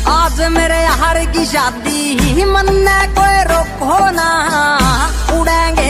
आज मेरे यार की शादी, मन ने कोई रोको ना, उड़ेंगे।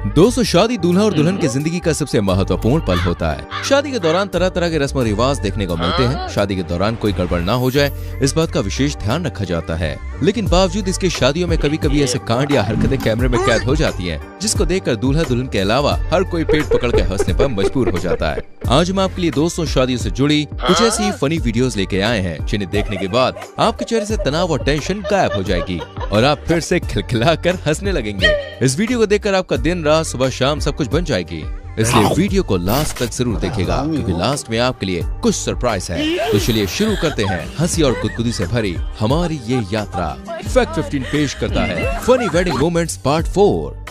दोस्तों, शादी दूल्हा और दुल्हन की जिंदगी का सबसे महत्वपूर्ण पल होता है। शादी के दौरान तरह तरह के रस्म रिवाज देखने को मिलते हैं। शादी के दौरान कोई गड़बड़ ना हो जाए, इस बात का विशेष ध्यान रखा जाता है। लेकिन बावजूद इसके शादियों में कभी कभी ऐसे कांड या हरकतें कैमरे में कैद हो जाती हैं, जिसको देखकर दूल्हा दुल्हन के अलावा हर कोई पेट पकड़ के हंसने पर मजबूर हो जाता है। आज हम आपके लिए दोस्तों शादियों से जुड़ी कुछ ऐसी ही फनी वीडियोस लेके आए हैं, जिन्हें देखने के बाद आपके चेहरे से तनाव और टेंशन गायब हो जाएगी और आप फिर से खिलखिलाकर हंसने लगेंगे। इस वीडियो को देखकर आपका दिन रात सुबह शाम सब कुछ बन जाएगी, इसलिए वीडियो को लास्ट तक जरूर देखिएगा, क्योंकि लास्ट में आपके लिए कुछ सरप्राइज है। तो चलिए शुरू करते हैं हंसी और गुदगुदी से भरी हमारी ये यात्रा। फैक्ट 15 पेश करता है फनी वेडिंग मोमेंट्स पार्ट 4।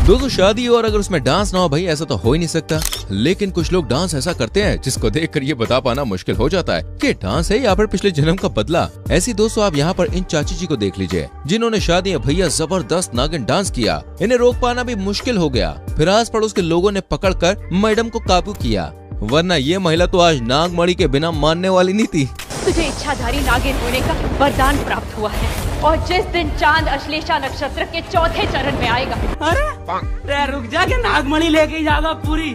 दोस्तों, शादी और अगर उसमें डांस ना हो भाई, ऐसा तो हो ही नहीं सकता। लेकिन कुछ लोग डांस ऐसा करते हैं जिसको देखकर ये बता पाना मुश्किल हो जाता है कि डांस है या फिर पिछले जन्म का बदला। ऐसी दोस्तों आप यहाँ पर इन चाची जी को देख लीजिए, जिन्होंने शादी में भैया जबरदस्त नागिन डांस किया। इन्हें रोक पाना भी मुश्किल हो गया। फिर आस पड़ोस के लोगों ने पकड़कर मैडम को काबू किया, वरना ये महिला तो आज नागमणि के बिना मानने वाली नहीं थी। तुझे इच्छाधारी नागिन होने का वरदान प्राप्त हुआ है, और जिस दिन चांद अश्लेषा नक्षत्र के चौथे चरण में आएगा। अरे रुक जा के नागमणि लेके जाएगा पूरी।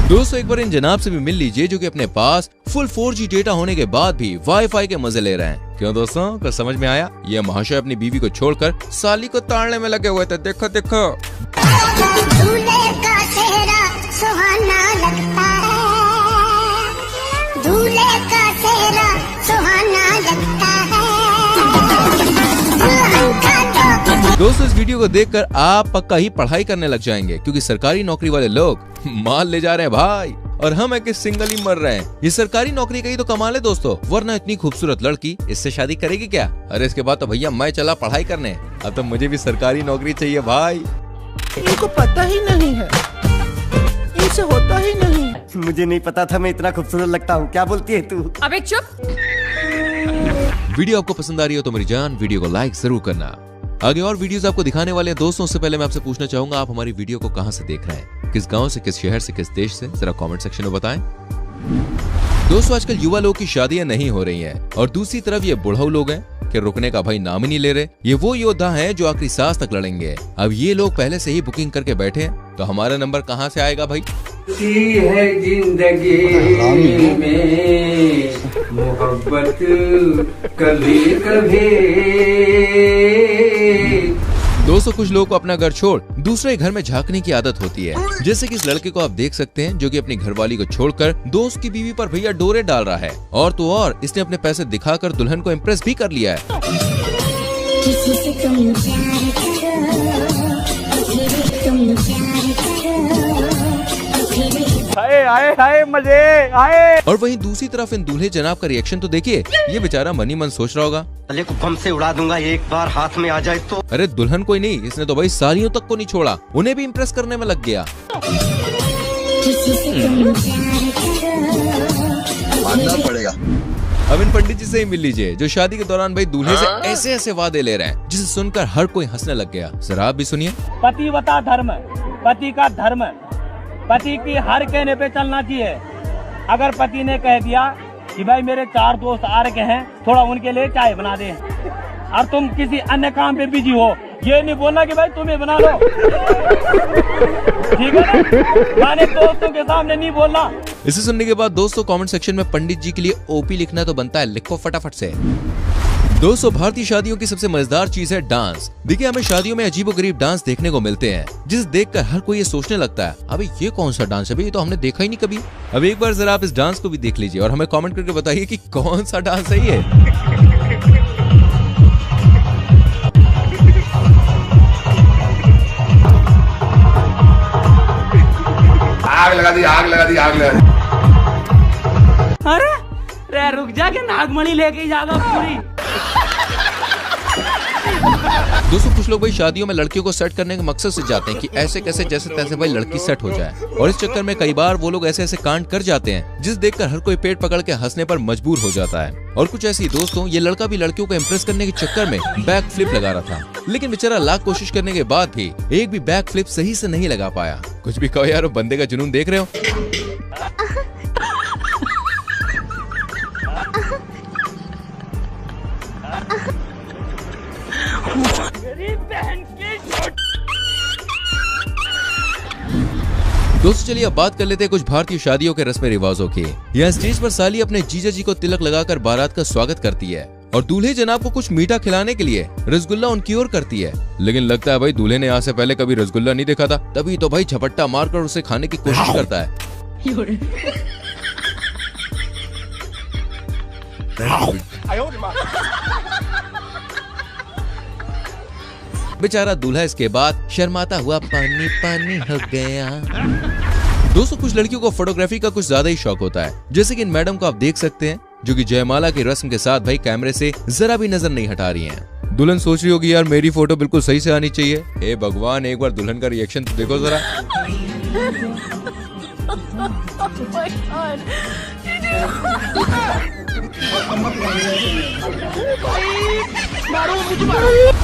दोस्तों, एक बार इन जनाब से भी मिल लीजिए, जो कि अपने पास फुल 4G डेटा होने के बाद भी वाईफाई के मजे ले रहे हैं। क्यों दोस्तों, कुछ समझ में आया? ये महाशय अपनी बीवी को छोड़कर साली को ताड़ने में लगे हुए थे। देखो देखो, दूल्हे का चेहरा सुहाना लगता है, दूल्हे का चेहरा सुहाना लगता है। दोस्तों, इस वीडियो को देखकर आप पक्का ही पढ़ाई करने लग जाएंगे, क्योंकि सरकारी नौकरी वाले लोग माल ले जा रहे हैं भाई, और हम एक सिंगल ही मर रहे हैं। ये सरकारी नौकरी का ही तो कमाल है दोस्तों, वरना इतनी खूबसूरत लड़की इससे शादी करेगी क्या? अरे इसके बाद तो भैया मैं चला पढ़ाई करने, अब तो मुझे भी सरकारी नौकरी चाहिए भाई। इनको पता ही नहीं है, इनसे होता ही नहीं। मुझे नहीं पता था मैं इतना खूबसूरत लगता हूँ। क्या बोलती है तू? अबे चुप। वीडियो आपको पसंद आ रही हो तो मेरी जान वीडियो को लाइक जरूर करना। आगे और वीडियोस आपको दिखाने वाले हैं दोस्तों। उससे पहले मैं आपसे पूछना चाहूंगा, आप हमारी वीडियो को कहां से देख रहे हैं, किस गांव से, किस शहर से, किस देश से, जरा कमेंट सेक्शन में बताएं। दोस्तों, आजकल युवा लोग की शादियां नहीं हो रही हैं, और दूसरी तरफ ये बुढ़ऊ लोग हैं कि रुकने का भाई नाम ही नहीं ले रहे। ये वो योद्धा हैं जो आखिरी सांस तक लड़ेंगे। अब ये लोग पहले से ही बुकिंग करके बैठे हैं, तो हमारा नंबर कहां से आएगा भाई? है जिंदगी में मोहब्बत कभी कभी। दोस्तों, कुछ लोगों को अपना घर छोड़ दूसरे घर में झांकने की आदत होती है, जैसे कि इस लड़के को आप देख सकते हैं, जो कि अपनी घरवाली को छोड़कर दोस्त की बीवी पर भैया डोरे डाल रहा है। और तो और इसने अपने पैसे दिखाकर दुल्हन को इम्प्रेस भी कर लिया है। किसी से तुम प्यार करो, तुम प्यार करो, आए मजे आए। और वहीं दूसरी तरफ इन दूल्हे जनाब का रिएक्शन तो देखिए। ये बेचारा मन ही मन सोच रहा होगा, अले को बम से उड़ा दूंगा एक बार हाथ में आ जाए तो। अरे दुल्हन कोई नहीं, इसने तो भाई सालियों तक को नहीं छोड़ा, उन्हें भी इम्प्रेस करने में लग गया। किसी से तुम प्यार करो, मानना पड़ेगा। अब इन पंडित जी से ही मिल लीजिए, जो शादी के दौरान भाई दूल्हे से ऐसे ऐसे वादे ले रहे हैं, जिसे सुनकर हर कोई हंसने लग गया। जरा आप भी सुनिए। पतिव्रता धर्म, पति का धर्म, पति की हर कहने पे चलना चाहिए। अगर पति ने कह दिया कि भाई मेरे 4 दोस्त आ रखे हैं, थोड़ा उनके लिए चाय बना दे, और तुम किसी अन्य काम पे बिजी हो, ये नहीं बोलना कि भाई तुम्हें बना लो। ठीक है ना? माने दोस्तों के सामने नहीं बोलना। इसे सुनने के बाद दोस्तों कमेंट सेक्शन में पंडित जी के लिए ओपी लिखना तो बनता है, लिखो फटाफट से। दोस्तों, भारतीय शादियों की सबसे मजेदार चीज है डांस। देखिए, हमें शादियों में अजीबोगरीब डांस देखने को मिलते हैं, जिसे देखकर हर कोई ये सोचने लगता है, अबे ये कौन सा डांस है, ये तो हमने देखा ही नहीं कभी। अब एक बार जरा आप इस डांस को भी देख लीजिए और हमें कमेंट करके बताइए कि कौन सा डांस है ये। आग लगा दी, आग लगा दी, आग लगा दी। अरे रुक जा के नागमणि लेके जाएगा पूरी। दोस्तों कुछ लोग भाई शादियों में लड़कियों को सेट करने के मकसद से जाते हैं कि ऐसे कैसे जैसे तैसे भाई लड़की सेट हो जाए, और इस चक्कर में कई बार वो लोग ऐसे ऐसे कांड कर जाते हैं जिस देखकर हर कोई पेट पकड़ के हंसने पर मजबूर हो जाता है। और कुछ ऐसी दोस्तों, ये लड़का भी लड़कियों को इम्प्रेस करने के चक्कर में बैक फ्लिप लगा रहा था, लेकिन बेचारा लाख कोशिश करने के बाद भी एक भी बैक फ्लिप सही से नहीं लगा पाया। कुछ भी कहो यार, वो बंदे का जुनून देख रहे हो। दोस्तों चलिए अब बात कर लेते हैं कुछ भारतीय शादियों के रस्म रिवाजों की। यहाँ स्टेज पर साली अपने जीजा जी को तिलक लगाकर बारात का स्वागत करती है और दूल्हे जनाब को कुछ मीठा खिलाने के लिए रसगुल्ला उनकी ओर करती है, लेकिन लगता है भाई दूल्हे ने यहाँ से पहले कभी रसगुल्ला नहीं देखा था, तभी तो भाई झपट्टा मारकर उसे खाने की कोशिश करता है। बेचारा दूल्हा इसके बाद शर्माता हुआ पानी पानी हो गया। दोस्तों कुछ लड़कियों को फोटोग्राफी का कुछ ज्यादा ही शौक होता है, जैसे कि इन मैडम को आप देख सकते हैं जो कि जयमाला की रस्म के साथ भाई कैमरे से जरा भी नजर नहीं हटा रही हैं। दुल्हन सोच रही होगी यार मेरी फोटो बिल्कुल सही से आनी चाहिए। हे भगवान, एक बार दुल्हन का रिएक्शन तो देखो जरा।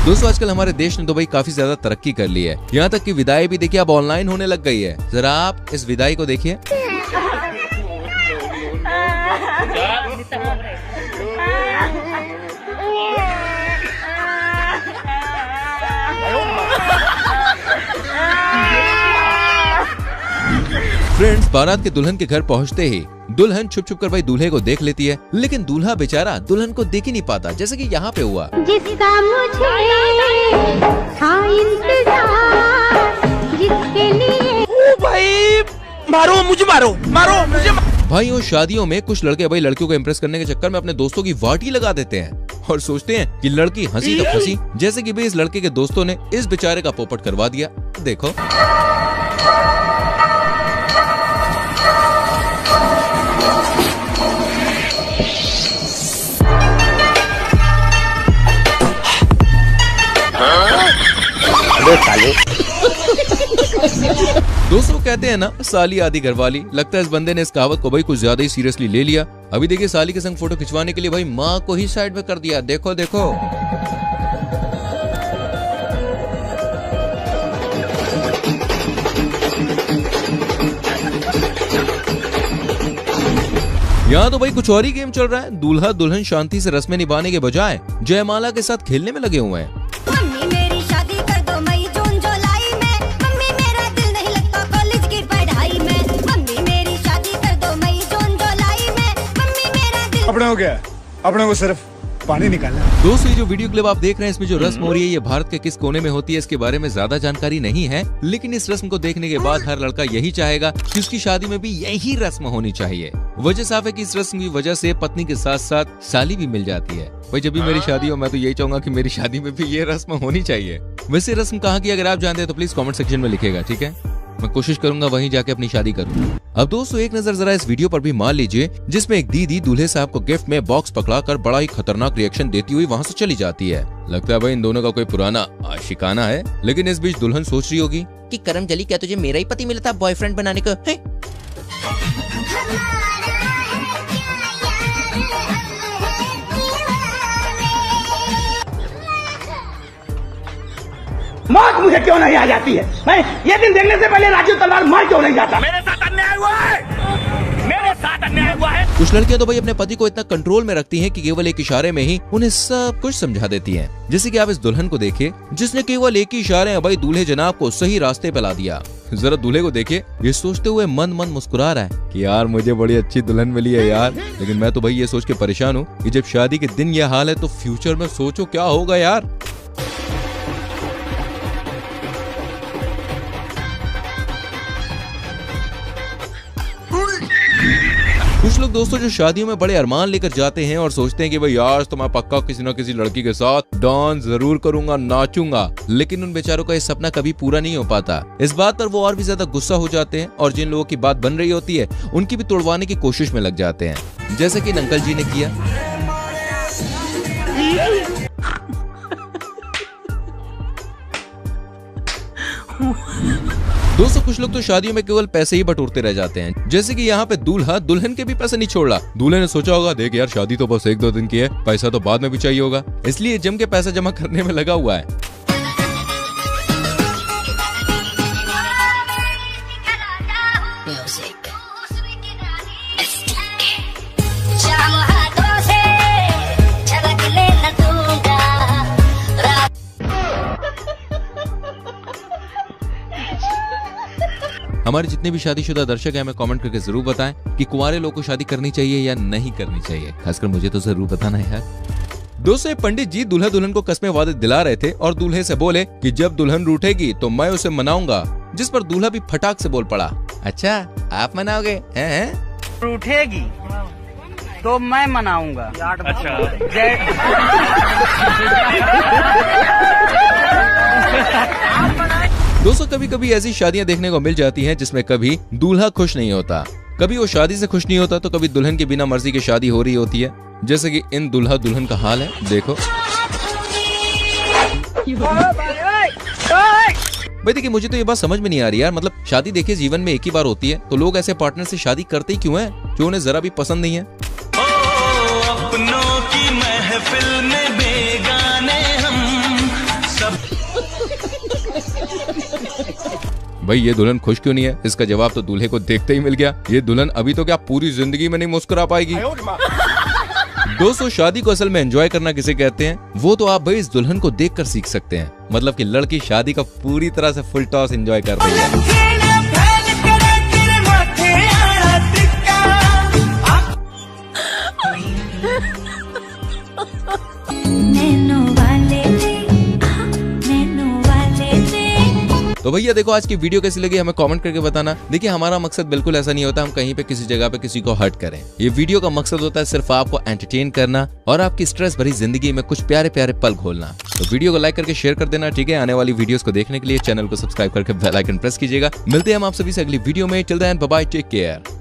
दोस्तों आजकल हमारे देश ने तो भाई काफी ज्यादा तरक्की कर ली है, यहाँ तक कि विदाई भी देखिए अब ऑनलाइन होने लग गई है। जरा आप इस विदाई को देखिए। फ्रेंड्स, बारात के दुल्हन के घर पहुंचते ही दुल्हन छुप छुप कर भाई दूल्हे को देख लेती है, लेकिन दूल्हा बेचारा दुल्हन को देख ही नहीं पाता, जैसे कि यहाँ पे हुआ। जिसका मुझे था इंतजार, जिसके लिए ओ भाई मारो मुझे, मारो मारो मुझे। भाइयों शादियों में कुछ लड़के भाई लड़कियों को इम्प्रेस करने के चक्कर में अपने दोस्तों की वाटी लगा देते हैं और सोचते हैं कि लड़की हंसी तो फंसी, जैसे कि भाई इस लड़के के दोस्तों ने इस बेचारे का पोपट करवा दिया। देखो दोस्तों कहते हैं ना साली आधी घरवाली। लगता है इस बंदे ने इस कहावत को भाई कुछ ज्यादा ही सीरियसली ले लिया। अभी देखिए साली के संग फोटो खिंचवाने के लिए भाई माँ को ही साइड में कर दिया। देखो देखो यहाँ तो भाई कुछ और ही गेम चल रहा है। दूल्हा दुल्हन शांति से रस्में निभाने के बजाय जयमाला के साथ खेलने में लगे हुए हैं। मम्मी मेरी शादी कर दो मई जून जुलाई में, मम्मी मेरा दिल नहीं लगता कॉलेज की पढ़ाई में, मम्मी मेरी शादी कर दो मई जून जुलाई में, मम्मी मेरा दिल। अपने हो गया, अपने को सिर्फ पानी निकालना। दोस्तों ये जो वीडियो क्लिप आप देख रहे हैं इसमें जो रस्म हो रही है ये भारत के किस कोने में होती है इसके बारे में ज्यादा जानकारी नहीं है, लेकिन इस रस्म को देखने के बाद हर लड़का यही चाहेगा कि उसकी शादी में भी यही रस्म होनी चाहिए। वजह साफ है कि इस रस्म की वजह से पत्नी के साथ साथ साली भी मिल जाती है। भाई जब भी मेरी शादी हो मैं तो यही चाहूंगा कि मेरी शादी में भी ये रस्म होनी चाहिए। वैसे रस्म कहाँ की अगर आप जानते हैं तो प्लीज कमेंट सेक्शन में लिखेगा, ठीक है? मैं कोशिश करूंगा वहीं जाके अपनी शादी करूं। अब दोस्तों एक नजर जरा इस वीडियो पर भी मार लीजिए जिसमें एक दीदी दूल्हे साहब को गिफ्ट में बॉक्स पकड़ाकर बड़ा ही खतरनाक रिएक्शन देती हुई वहां से चली जाती है। लगता है भाई इन दोनों का कोई पुराना आशिकाना है, लेकिन इस बीच दुल्हन सोच रही होगी कि करम जली, क्या तुझे मेरा ही पति मिला था बॉयफ्रेंड बनाने को? मौत मुझे क्यों नहीं आ जाती है? मैं ये दिन देखने से पहले राजू तलवार मार क्यों नहीं जाता? मेरे साथ अन्याय हुआ है, मेरे साथ अन्याय हुआ है। कुछ लड़कियां तो भाई अपने पति को इतना कंट्रोल में रखती हैं कि केवल एक इशारे में ही उन्हें सब कुछ समझा देती हैं। जैसे कि आप इस दुल्हन को देखिए जिसने केवल एक ही इशारे में भाई दूल्हे जनाब को सही रास्ते पे ला दिया। जरा दूल्हे को देखिए, ये सोचते हुए मन मन मुस्कुरा रहा है कि यार मुझे बड़ी अच्छी दुल्हन मिली है यार, लेकिन मैं तो भाई ये सोच के परेशान हूँ कि जब शादी के दिन यह हाल है तो फ्यूचर में सोचो क्या होगा यार। कुछ लोग दोस्तों जो शादियों में बड़े अरमान लेकर जाते हैं और सोचते हैं कि भाई आज तो मैं पक्का किसी न किसी लड़की के साथ डांस जरूर करूंगा, नाचूंगा, लेकिन उन बेचारों का ये सपना कभी पूरा नहीं हो पाता। इस बात पर वो और भी ज्यादा गुस्सा हो जाते हैं और जिन लोगों की बात बन रही होती है उनकी भी तोड़वाने की कोशिश में लग जाते हैं, जैसे कि अंकल जी ने किया। दोस्तों कुछ लोग तो शादियों में केवल पैसे ही बटोरते रह जाते हैं, जैसे कि यहाँ पे दूल्हा दुल्हन के भी पैसे नहीं छोड़ रहा। दूल्हे ने सोचा होगा, देख यार शादी तो बस 1-2 दिन की है, पैसा तो बाद में भी चाहिए होगा, इसलिए जम के पैसा जमा करने में लगा हुआ है। हमारे जितने भी शादीशुदा दर्शक हैं हमें कमेंट करके जरूर बताएं कि कुंवारे लोग को शादी करनी चाहिए या नहीं करनी चाहिए, खासकर मुझे तो जरूर बताना है यार। दोस्तों पंडित जी दूल्हा दुल्हन को कस्में वादे दिला रहे थे और दूल्हे से बोले कि जब दुल्हन रूठेगी तो मैं उसे मनाऊंगा, जिस पर दूल्हा भी फटाक से बोल पड़ा, अच्छा आप मनाओगे? रूठेगी तो मैं मनाऊंगा। अच्छा दोस्तों कभी कभी ऐसी शादियां देखने को मिल जाती हैं जिसमें कभी दूल्हा खुश नहीं होता, कभी वो शादी से खुश नहीं होता, तो कभी दुल्हन की बिना मर्जी की शादी हो रही होती है, जैसे कि इन दूल्हा दुल्हन का हाल है, देखो। भाई देखिए मुझे तो ये बात समझ में नहीं आ रही यार, मतलब शादी देखिए जीवन में एक ही बार होती है, तो लोग ऐसे पार्टनर से शादी करते ही क्यों हैं जो उन्हें जरा भी पसंद नहीं है। अपनों की महफिल में बेगाने हम सब। भाई ये दुल्हन खुश क्यों नहीं है, इसका जवाब तो दूल्हे को देखते ही मिल गया। ये दुल्हन अभी तो क्या पूरी जिंदगी में नहीं मुस्कुरा पाएगी। दोस्तों शादी को असल में एंजॉय करना किसे कहते हैं, वो तो आप भाई इस दुल्हन को देखकर सीख सकते हैं। मतलब कि लड़की शादी का पूरी तरह से फुल टॉस एंजॉय कर रही है। तो भैया देखो आज की वीडियो कैसी लगी हमें कमेंट करके बताना। देखिए हमारा मकसद बिल्कुल ऐसा नहीं होता हम कहीं पे किसी जगह पे किसी को हर्ट करें। ये वीडियो का मकसद होता है सिर्फ आपको एंटरटेन करना और आपकी स्ट्रेस भरी जिंदगी में कुछ प्यारे प्यारे पल खोलना। तो वीडियो को लाइक करके शेयर कर देना, ठीक है। आने वाली वीडियोस को देखने के लिए चैनल को सब्सक्राइब करके बेल आइकन प्रेस कीजिएगा। मिलते हैं हम आप सभी से अगली वीडियो में। Till then bye bye, take care.